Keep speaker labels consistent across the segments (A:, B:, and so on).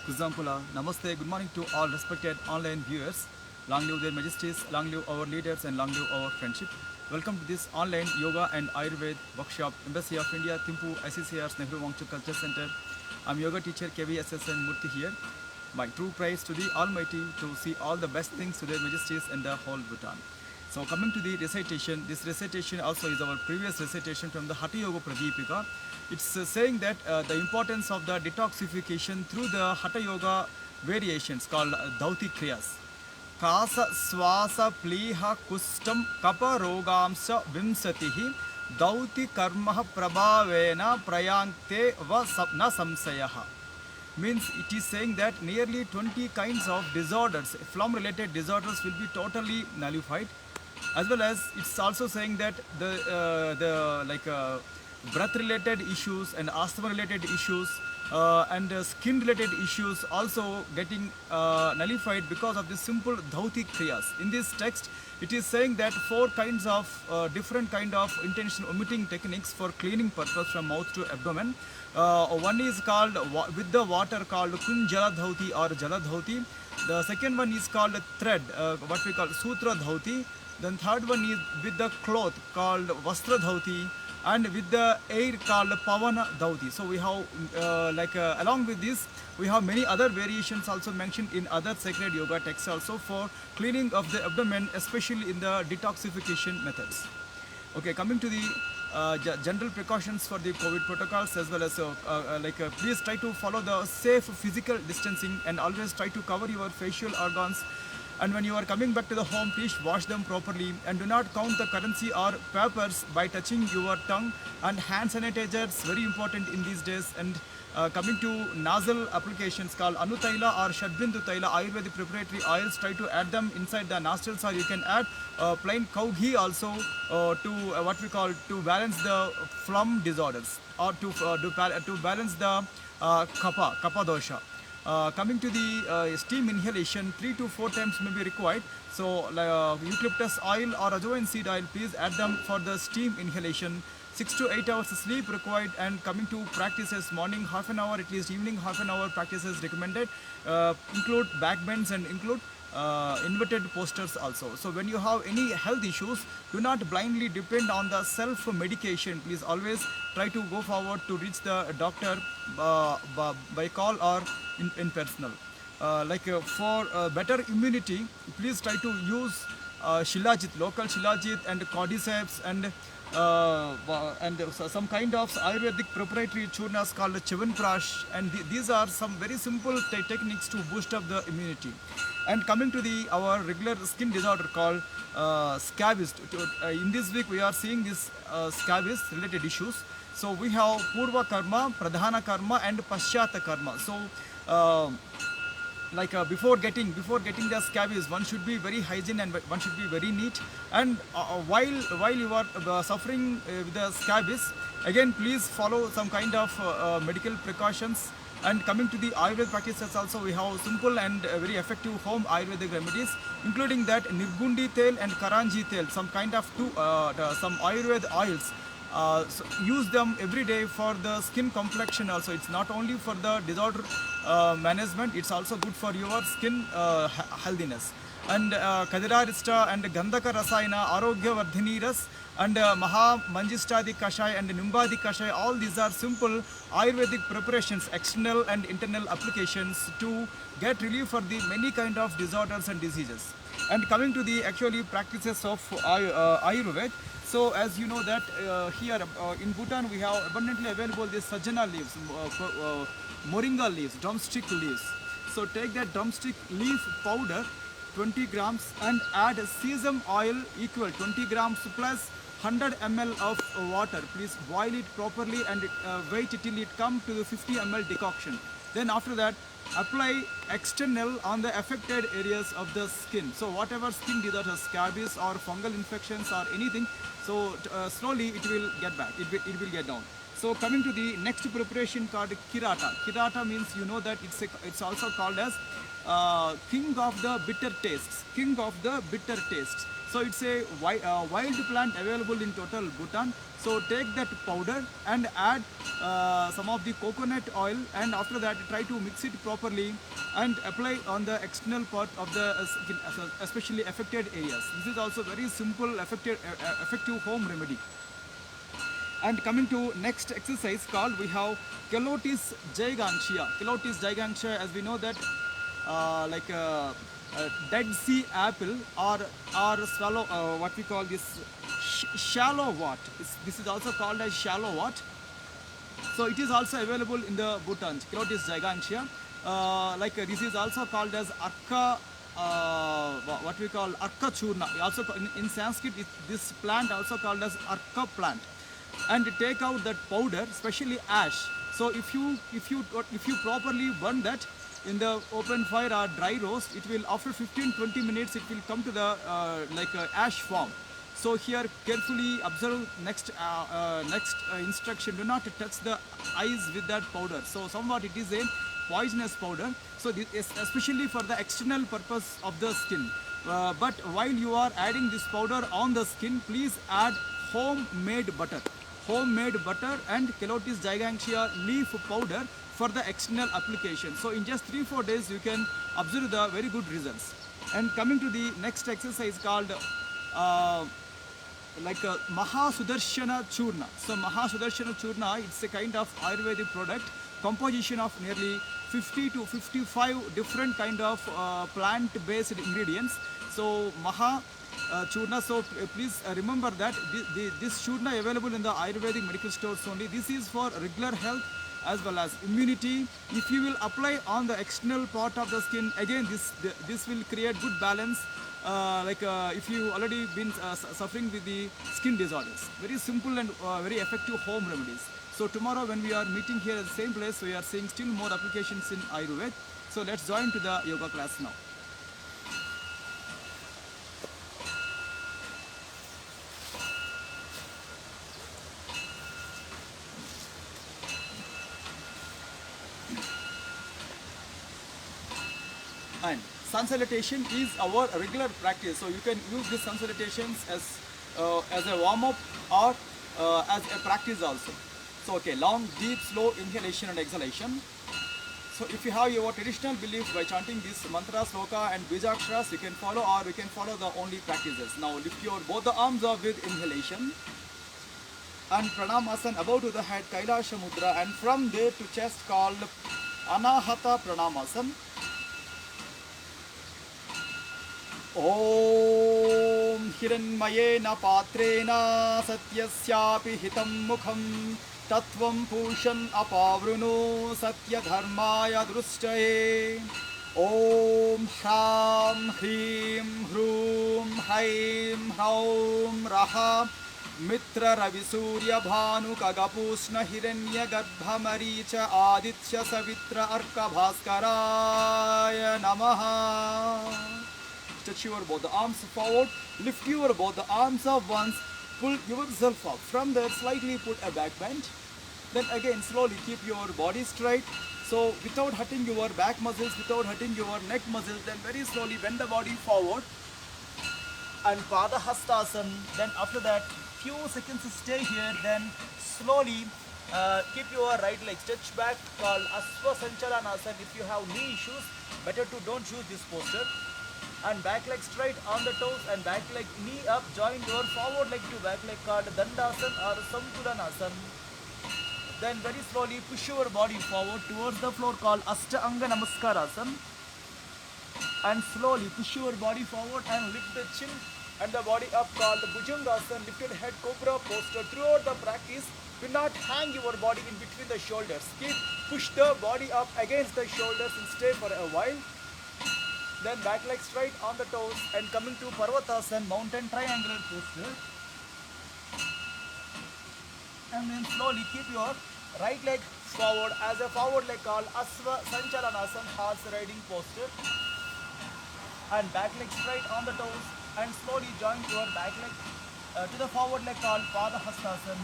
A: Kuzampula, Namaste, good morning to all respected online viewers. Long live their majesties, long live our leaders, and long live our friendship. Welcome to this online yoga and Ayurveda workshop, Embassy of India, Thimpu, ICCR's Nehru Wangchuk Culture Center. I'm yoga teacher KVSSN Murthy here. My true praise to the Almighty to see all the best things to their majesties and the whole Bhutan. So coming to the recitation, this recitation also is our previous recitation from the Hatha Yoga Pradipika. It's saying that the importance of the detoxification through the Hatha Yoga variations called Dhauti Kriyas. Kasa swasa pliha kustam kapa rogamsa vimsatihi dauti karma prabhavena prayankte va na samsayaha. Means it is saying that nearly 20 kinds of disorders, phlegm related disorders will be totally nullified, as well as it's also saying that the breath related issues and asthma related issues and skin related issues also getting nullified because of this simple dhauti kriyas. In this text it is saying that four kinds of different kind of intention omitting techniques for cleaning purpose from mouth to abdomen. One is called with the water called kunjala dhauti or jala dhauti. The second one is called thread, what we call sutra dhauti. Then third one is with the cloth called vastra dhauti, and with the air called pavana dhauti. So we have along with this we have many other variations also mentioned in other sacred yoga texts also for cleaning of the abdomen, especially in the detoxification methods. Okay, coming to the general precautions for the COVID protocols, as well as please try to follow the safe physical distancing and always try to cover your facial organs. And when you are coming back to the home, please wash them properly and do not count the currency or papers by touching your tongue. And hand sanitizers, very important in these days. And coming to nasal applications called Anutaila or Shadbindu Taila, Ayurvedic preparatory oils, try to add them inside the nostrils, or you can add plain cow ghee also to what we call to balance the phlegm disorders, or to balance the kapha dosha. Coming to the steam inhalation, 3 to 4 times may be required. So eucalyptus oil or ajoin seed oil, please add them for the steam inhalation. 6 to 8 hours sleep required. And coming to practices, morning half an hour, at least evening half an hour practices recommended. Include back bends and include inverted postures also. So when you have any health issues, do not blindly depend on the self medication. Please always try to go forward to reach the doctor by call or in personal. For better immunity, please try to use shilajit, local shilajit and cordyceps and some kind of Ayurvedic proprietary churnas called Chyawanprash, and these are some very simple techniques to boost up the immunity. And coming to the our regular skin disorder called scabies, in this week we are seeing this scabies related issues. So we have Purva Karma, Pradhana Karma and Paschata Karma. So before getting the scabies, one should be very hygiene and one should be very neat. And while you are suffering with the scabies, again please follow some kind of medical precautions. And coming to the Ayurveda practices also, we have simple and very effective home Ayurvedic remedies, including that Nirgundi Tel and Karanji Tel, some kind of some Ayurveda oils. So use them every day for the skin complexion also. It's not only for the disorder management, it's also good for your skin healthiness. And Kadirarista and Gandhaka Rasayana, Arogya Vardhini Ras, and Maha Manjistadi Kashai and Nimbadi Kashai, all these are simple Ayurvedic preparations, external and internal applications to get relief for the many kind of disorders and diseases. And coming to the actually practices of Ayurveda, so as you know that here in Bhutan we have abundantly available these sajjana leaves, moringa leaves, drumstick leaves. So take that drumstick leaf powder, 20 grams, and add sesame oil equal 20 grams plus 100 ml of water. Please boil it properly and wait till it come to the 50 ml decoction. Then after that, apply external on the affected areas of the skin. So whatever skin disorders, scabies or fungal infections or anything, so slowly it will get back, it will get down. So coming to the next preparation called kirata. Kirata means, you know that it's also called as king of the bitter tastes. King of the bitter tastes. So it's a wild plant available in total Bhutan. So take that powder and add some of the coconut oil, and after that try to mix it properly and apply on the external part of the skin, especially affected areas. This is also very simple, effective home remedy. And coming to next exercise called, we have Kelotis gigantea. Kelotis gigantea, as we know that like Dead Sea apple, or swallow, what we call this shallow wort. This is also called as shallow wort. So it is also available in the Bhutan, Kelotis gigantea. This is also called as Arka, what we call Arka churna. Also in Sanskrit, this plant also called as Arka plant. And take out that powder, especially ash. So if you properly burn that in the open fire or dry roast, it will, after 15-20 minutes, it will come to the ash form. So here carefully observe next instruction. Do not touch the eyes with that powder. So somewhat it is a poisonous powder. So this is especially for the external purpose of the skin. But while you are adding this powder on the skin, please add homemade butter. Homemade butter and Kelotis gigantea leaf powder for the external application. So in just 3-4 days, you can observe the very good results. And coming to the next exercise called Mahasudarshana Churna. So Mahasudarshana Churna, it's a kind of Ayurvedic product, composition of nearly 50 to 55 different kind of plant-based ingredients. So Churna. So please remember that this Churna available in the Ayurvedic medical stores only. This is for regular health as well as immunity. If you will apply on the external part of the skin, again this will create good balance. If you already been suffering with the skin disorders, very simple and very effective home remedies. So tomorrow when we are meeting here at the same place, we are seeing still more applications in Ayurveda. So let's join to the yoga class now. And sun salutation is our regular practice. So you can use these sun salutations as a warm-up or as a practice also. So okay, long, deep, slow inhalation and exhalation. So if you have your traditional belief by chanting this mantra, sloka and bijaksharas, you can follow, or you can follow the only practices. Now lift your both the arms up with inhalation. And pranamasana above to the head, Kailasha mudra, and from there to chest called Anahata pranamasana. Om Hiranmayena Patrena Satyasyapi Hitam Mukham Tattvam Pushan Apavruno Satya Dharmaya Drustaye. Om Hram Hrim Hrum Haim Hraum Raha Mitra Ravisurya Bhanu Kagapusna Hiranya Garbha Maricha Aditya Savitra Arka Bhaskaraya Namaha. Stretch your both the arms forward, lift your both the arms up once, pull yourself up. From there, slightly put a back bend. Then again, slowly keep your body straight. So without hurting your back muscles, without hurting your neck muscles, then very slowly bend the body forward. And Pada Hastasana. Then after that, few seconds stay here. Then slowly keep your right leg stretched back, called Asva Sanchalanasana. If you have knee issues, better to don't use this posture. And back leg straight on the toes, and back leg knee up, join your forward leg to back leg called Dandasana or Samtulanasana. Then very slowly push your body forward towards the floor called Ashtanga Namaskarasana. And slowly push your body forward and lift the chin and the body up called Bhujangasana, lifted head cobra posture. Throughout the practice, do not hang your body in between the shoulders. Push the body up against the shoulders and stay for a while. Then back leg straight on the toes and coming to Parvatasana, mountain triangular posture. And then slowly keep your right leg forward as a forward leg called Asva Sanchalanasana, horse riding posture. And back leg straight on the toes and slowly join your back leg to the forward leg called Pada Hastasana.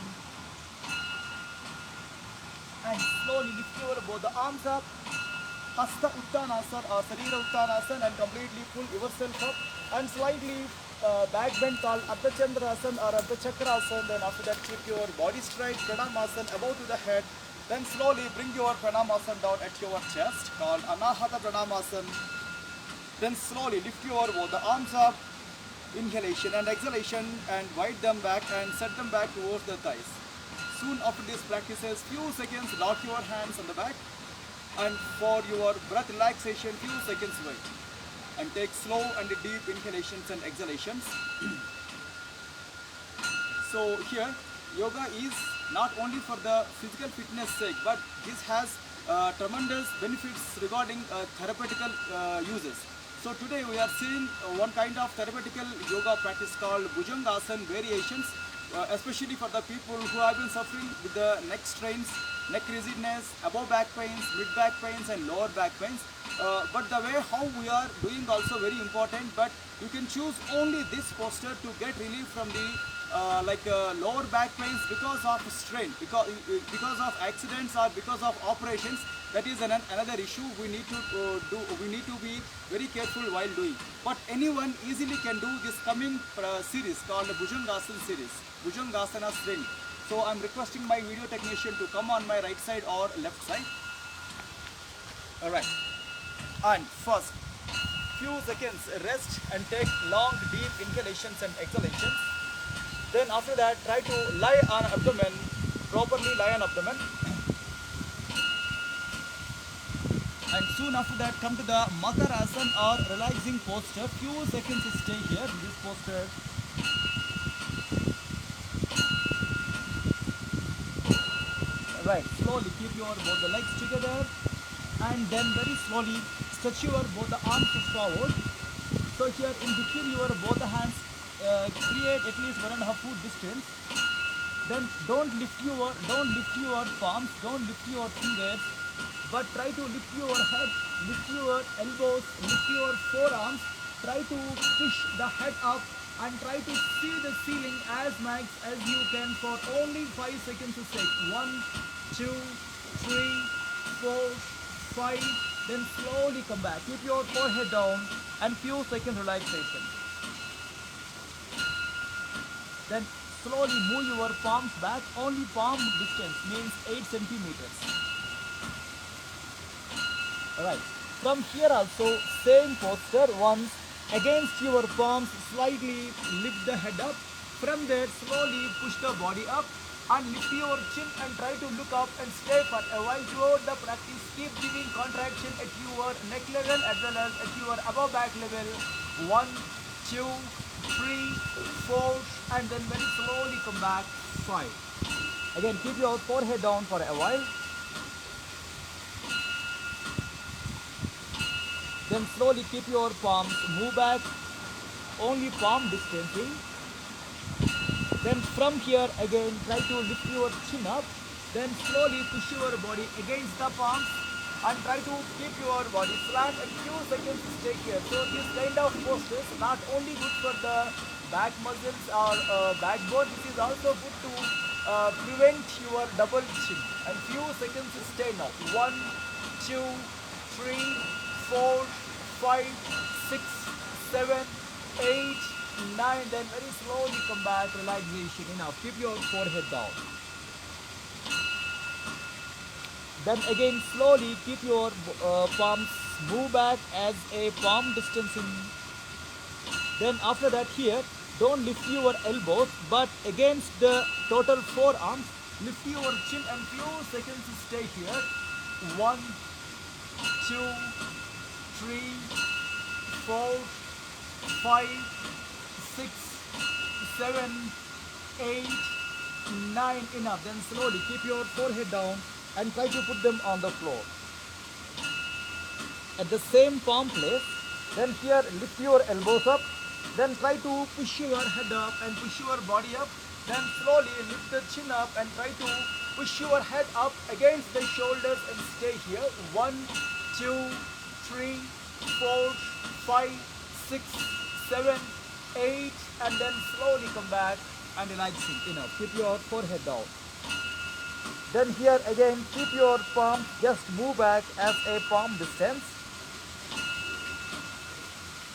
A: And slowly lift your both the arms up Hasta Uttanasana or Sarira Uttanasana, and completely pull yourself up and slightly back bend called Ardha Chandrasana or Ardha Chakrasana. Then after that keep your body straight, Pranamasana above to the head. Then slowly bring your Pranamasana down at your chest called Anahata Pranamasana. Then slowly lift your both the arms up, inhalation and exhalation, and wide them back and set them back towards the thighs. Soon after these practices, few seconds lock your hands on the back, and for your breath relaxation, few seconds wait. And take slow and deep inhalations and exhalations. So here, yoga is not only for the physical fitness sake, but this has tremendous benefits regarding therapeutical uses. So today we are seeing one kind of therapeutical yoga practice called Bhujangasana variations, especially for the people who have been suffering with the neck strains, neck rigidness, above back pains, mid back pains and lower back pains. But the way how we are doing also very important, but you can choose only this posture to get relief from the lower back pains because of strain, because of accidents or because of operations. That is another issue we need to do. We need to be very careful while doing. But anyone easily can do this coming series called the Bhujangasana series, Bhujangasana Sreni. So I'm requesting my video technician to come on my right side or left side. All right. And first, few seconds rest and take long deep inhalations and exhalations. Then after that, try to lie on abdomen, properly lie on abdomen. And soon after that, come to the Makarasana or relaxing posture. Few seconds stay here in this posture. Right, slowly keep your both the legs together, and then very slowly stretch your both the arms forward. So here in between your both the hands, create at least 1.5 foot distance. Then don't lift your palms, don't lift your fingers, but try to lift your head, lift your elbows, lift your forearms. Try to push the head up and try to see the ceiling as max as you can for only 5 seconds a sec. 1, 2, 3, 4, 5. Then slowly come back. Keep your forehead down and few seconds relaxation. Then slowly move your palms back. Only palm distance means 8 centimeters. Alright. From here also same posture once. Against your palms, slightly lift the head up. From there, slowly push the body up and lift your chin and try to look up and stay for a while. Throughout the practice, keep giving contraction at your neck level as well as at your above back level. 1, 2, 3, 4, and then very slowly come back. 5. Again, keep your forehead down for a while. Then slowly keep your palms, move back, only palm distancing. Then from here again try to lift your chin up. Then slowly push your body against the palms and try to keep your body flat and few seconds stay here. So this kind of postures not only good for the back muscles or backbone, this is also good to prevent your double chin. And few seconds stay now. 1, 2, 3, 4, 5, 6, 7, 8, 9. Then very slowly come back, relaxation. Enough. Keep your forehead down. Then again slowly keep your palms move back as a palm distancing. Then after that here, don't lift your elbows, but against the total forearms, lift your chin and few seconds stay here. 1, 2, 3, 4, 5, 6, 7, 8, 9. Enough. Then slowly keep your forehead down and try to put them on the floor. At the same palm place, then here lift your elbows up. Then try to push your head up and push your body up. Then slowly lift the chin up and try to push your head up against the shoulders and stay here. 1, 2, 3, 4, 5, 6, 7, 8, and then slowly come back and relaxing. Enough. Keep your forehead down. Then here again keep your palm, just move back as a palm distance.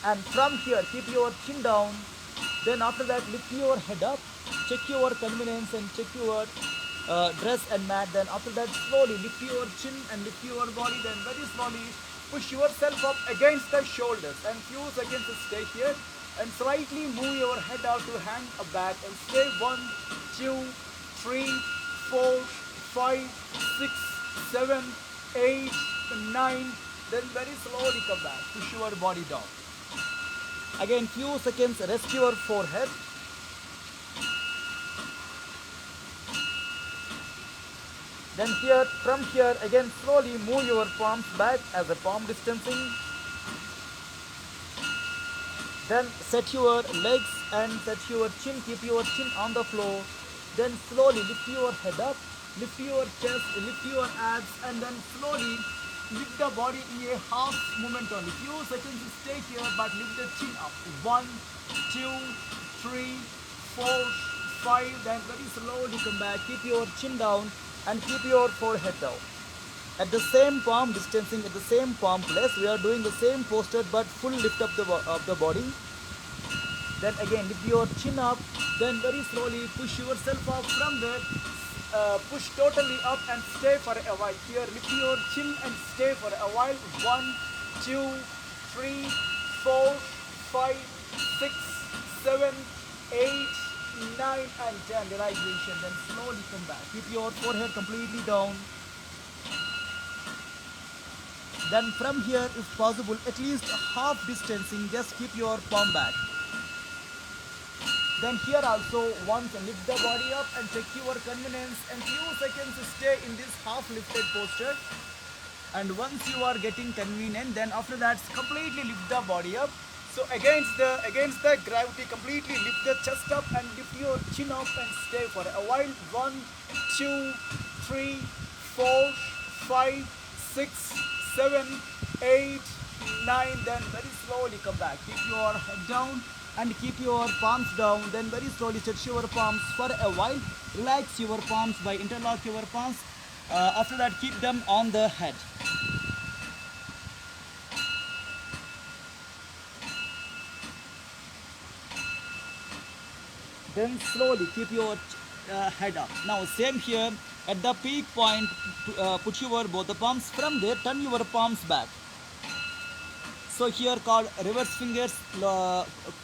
A: And from here keep your chin down. Then after that lift your head up, check your convenience and check your dress and mat. Then after that slowly lift your chin and lift your body. Then very slowly push yourself up against the shoulders and few seconds stay here and slightly move your head out to hang back and stay 1, 2, 3, 4, 5, 6, 7, 8, 9. Then very slowly come back, push your body down. Again few seconds, rest your forehead. Then here, from here again slowly move your palms back as a palm distancing. Then set your legs and set your chin, keep your chin on the floor. Then slowly lift your head up, lift your chest, lift your abs, and then slowly lift the body in a half movement only. Few seconds stay here but lift the chin up. 1, 2, 3, 4, 5. Then very slowly come back, keep your chin down and keep your forehead down. At the same palm distancing, at the same palm place, we are doing the same posture but full lift up of the body. Then again lift your chin up, then very slowly push yourself up from there. Push totally up and stay for a while. Here lift your chin and stay for a while. 1, 2, 3, 4, 5, 6, 7, 8, 9 and 10. Relaxation. Then slowly come back. Keep your forehead completely down. Then from here, if possible, at least half distancing, just keep your palm back. Then here also once lift the body up and check your convenience and few seconds stay in this half lifted posture. And once you are getting convenient, then after that completely lift the body up. So against the gravity, completely lift the chest up and lift your chin up and stay for a while. 1, 2, 3, 4, 5, 6, 7, 8, 9. Then very slowly come back. Keep your head down and keep your palms down. Then very slowly stretch your palms for a while. Relax your palms by interlock your palms. After that keep them on the head. Then slowly keep your head up. Now same here at the peak point, put your both the palms. From there turn your palms back. So here called reverse fingers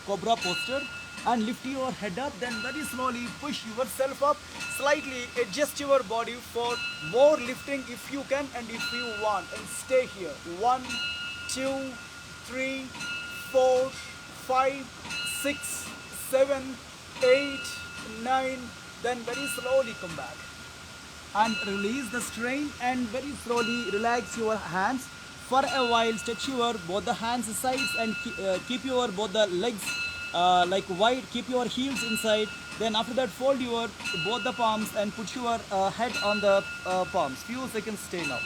A: cobra posture, and lift your head up. Then very slowly push yourself up, slightly adjust your body for more lifting if you can and if you want, and stay here. 1, 2, 3, 4, 5, 6, 7, 8, 9. Then very slowly come back and release the strain and very slowly relax your hands. For a while stretch your both the hands sides and keep your both the legs like wide, keep your heels inside. Then after that fold your both the palms and put your head on the palms. Few seconds stay now.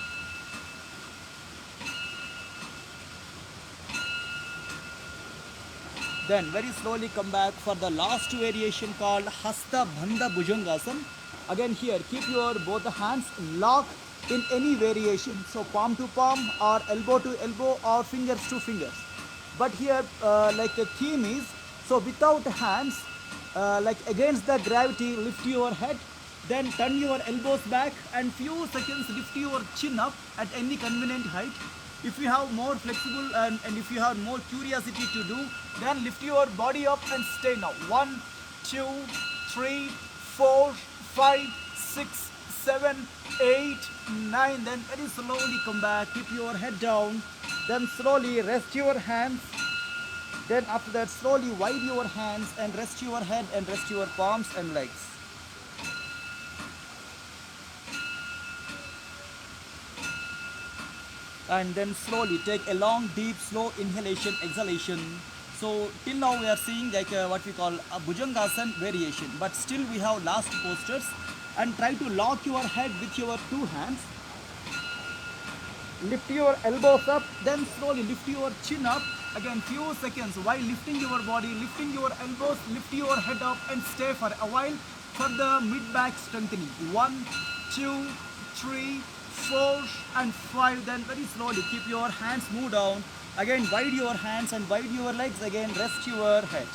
A: Then very slowly come back for the last variation called Hasta Bandha Bhujangasana. Again here keep your both the hands locked in any variation, so palm to palm or elbow to elbow or fingers to fingers. But here like the theme is, so without hands, like against the gravity, lift your head, then turn your elbows back and few seconds lift your chin up at any convenient height. If you have more flexible and if you have more curiosity to do, then lift your body up and stay now. 1, 2, 3, 4, 5, 6, 7, 8, 9. Then very slowly come back, keep your head down, then slowly rest your hands. Then after that slowly wide your hands and rest your head and rest your palms and legs. And then slowly take a long deep slow inhalation exhalation. So till now we are seeing like what we call a Bhujangasana variation, but still we have last postures. And try to lock your head with your two hands. Lift your elbows up, then slowly lift your chin up. Again few seconds while lifting your body, lifting your elbows, lift your head up and stay for a while for the mid back strengthening. 1, 2, 3, 4 and 5. Then very slowly keep your hands move down. Again wide your hands and wide your legs. Again rest your head.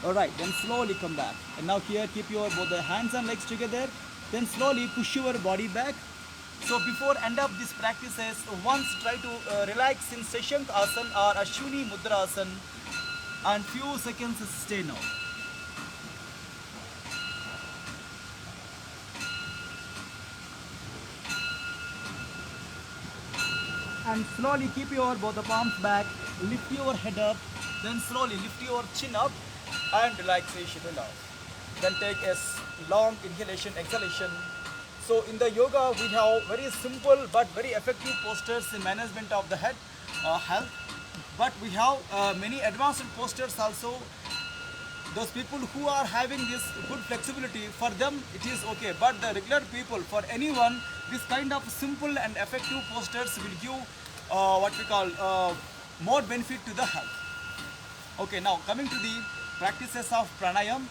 A: Alright, then slowly come back. And now here keep your both the hands and legs together. Then slowly push your body back. So before end up this practices, once try to relax in Seshank Asana or Ashwini Mudra Asana and few seconds stay now. And slowly keep your both the palms back, lift your head up, then slowly lift your chin up and relaxation enough. Then take a long inhalation, exhalation. So in the yoga we have very simple but very effective postures in management of the head health. But we have many advanced postures also. Those people who are having this good flexibility, for them it is okay. But the regular people, for anyone, this kind of simple and effective postures will give what we call more benefit to the health. Okay, now coming to the practices of pranayam.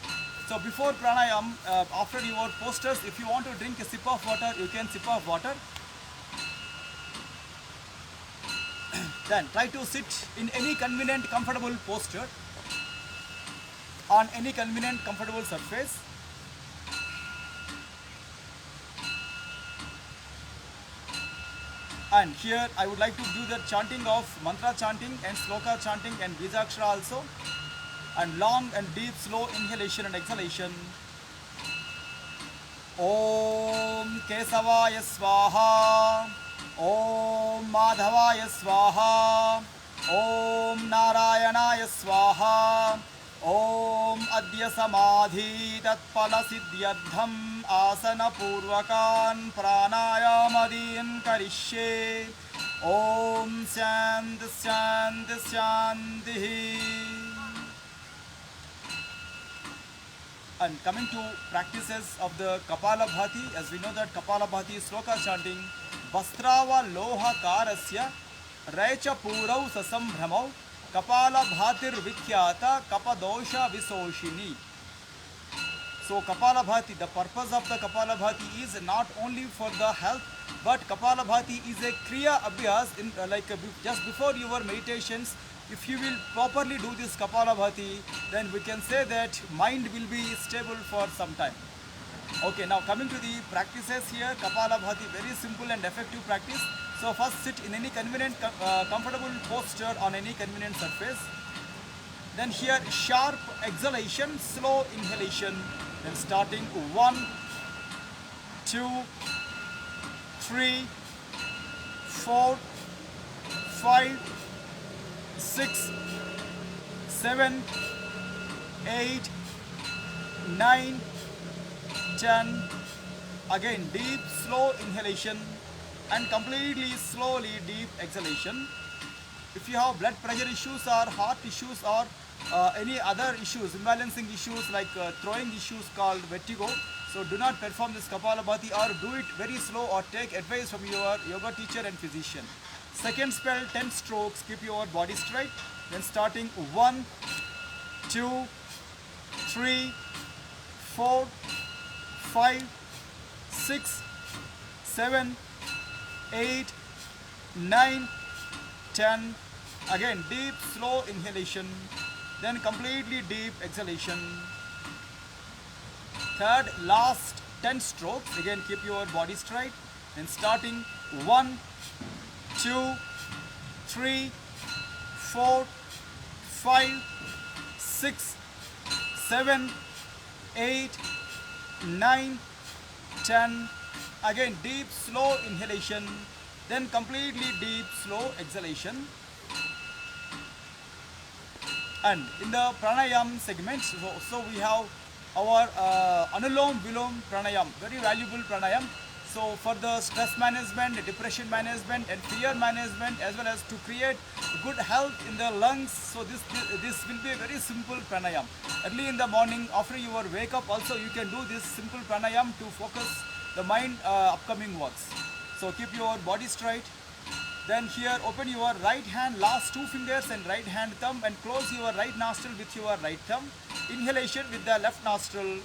A: So before pranayam, after your postures, if you want to drink a sip of water, you can sip of water. Then try to sit in any convenient, comfortable posture on any convenient, comfortable surface. And here I would like to do the chanting of mantra chanting and sloka chanting and Bijakshara also. And long and deep slow inhalation and exhalation. Om Kesavaya Swaha, Om Madhavaya Swaha, Om Narayanaya Swaha, Om Adya Samadhi Tatpala Siddhyadham Asana Purvakan Pranayamadiyan Karishye. Om Shanti Shanti Shanti. And coming to practices of the Kapalabhati, as we know that Kapalabhati is sloka chanting, Vastrava Loha Karasya Raicha Purau Sasambhramau Kapalabhatir Vikhyata Kapadosha Visoshini. So Kapalabhati, the purpose of the Kapalabhati is not only for the health, but Kapalabhati is a Kriya Abhyas, in, just before your meditations. If you will properly do this Kapalabhati, then we can say that mind will be stable for some time. Okay, now coming to the practices here, Kapalabhati, very simple and effective practice. So first sit in any convenient, comfortable posture on any convenient surface. Then here sharp exhalation, slow inhalation. Then starting 1, 2, 3, 4, 5, 6, 7, 8, 9, 10. Again deep slow inhalation and completely slowly deep exhalation. If you have blood pressure issues or heart issues or any other issues, imbalancing issues like throwing issues called vertigo, so do not perform this Kapalabhati or do it very slow or take advice from your yoga teacher and physician. Second spell 10 strokes, keep your body straight. Then starting 1, 2, 3, 4, 5, 6, 7, 8, 9, 10. Again deep slow inhalation, then completely deep exhalation. Third last 10 strokes, again keep your body straight. Then starting 1, 2, 3, 4, 5, 6, 7, 8, 9, 10. Again deep slow inhalation, then completely deep slow exhalation. And in the pranayam segment, so we have our Anulom Vilom pranayam, very valuable pranayam. So for the stress management, depression management and fear management, as well as to create good health in the lungs. So this will be a very simple pranayam. Early in the morning, after your wake up also, you can do this simple pranayam to focus the mind upcoming works. So keep your body straight. Then here open your right hand last two fingers and right hand thumb and close your right nostril with your right thumb. Inhalation with the left nostril.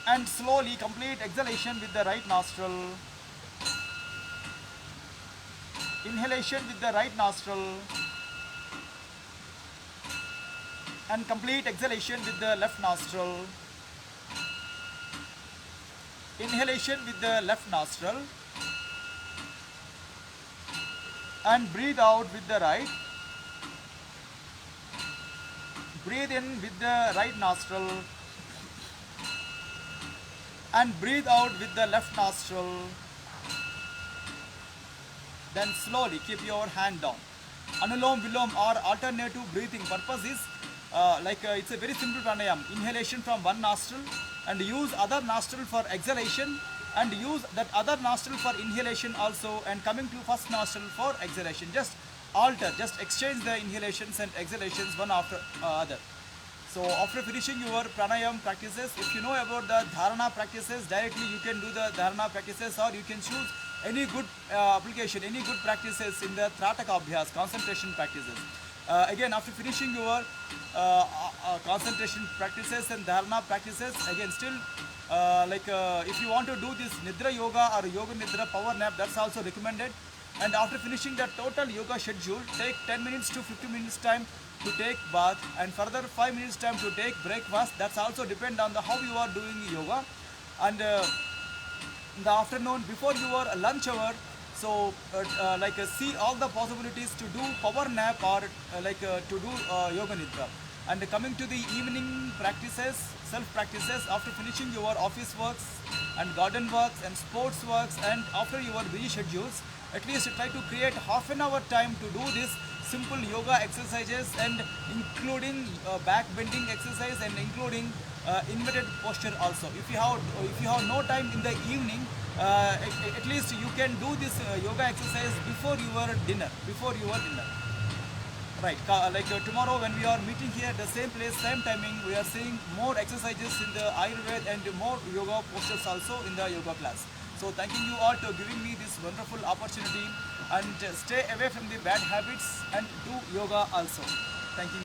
A: And slowly complete exhalation with the right nostril. Inhalation with the right nostril. And complete exhalation with the left nostril. Inhalation with the left nostril. And breathe out with the right. Breathe in with the right nostril. And breathe out with the left nostril. Then slowly keep your hand down. Anulom Vilom or alternative breathing purpose is it's a very simple pranayam. Inhalation from one nostril and use other nostril for exhalation and use that other nostril for inhalation also, and coming to first nostril for exhalation. Just alter, just exchange the inhalations and exhalations one after other. So after finishing your pranayam practices, if you know about the dharana practices, directly you can do the dharana practices, or you can choose any good application, any good practices in the Trataka Abhyas, concentration practices. Again, after finishing your concentration practices and dharana practices, again still if you want to do this Nidra Yoga or Yoga Nidra power nap, that's also recommended. And after finishing the total yoga schedule, take 10 minutes to 15 minutes time to take bath, and further 5 minutes time to take breakfast. That's also depend on the how you are doing yoga. And in the afternoon before your lunch hour, so see all the possibilities to do power nap or to do yoga nidra. And coming to the evening practices, self practices, after finishing your office works and garden works and sports works, and after your busy schedules, at least try to create half an hour time to do this simple yoga exercises, and including back bending exercise and including inverted posture also. If you have no time in the evening, at least you can do this yoga exercise before your dinner. Right, tomorrow when we are meeting here at the same place, same timing, we are seeing more exercises in the Ayurveda and more yoga postures also in the yoga class. So thanking you all to giving me this wonderful opportunity, and stay away from the bad habits and do yoga also. Thank you.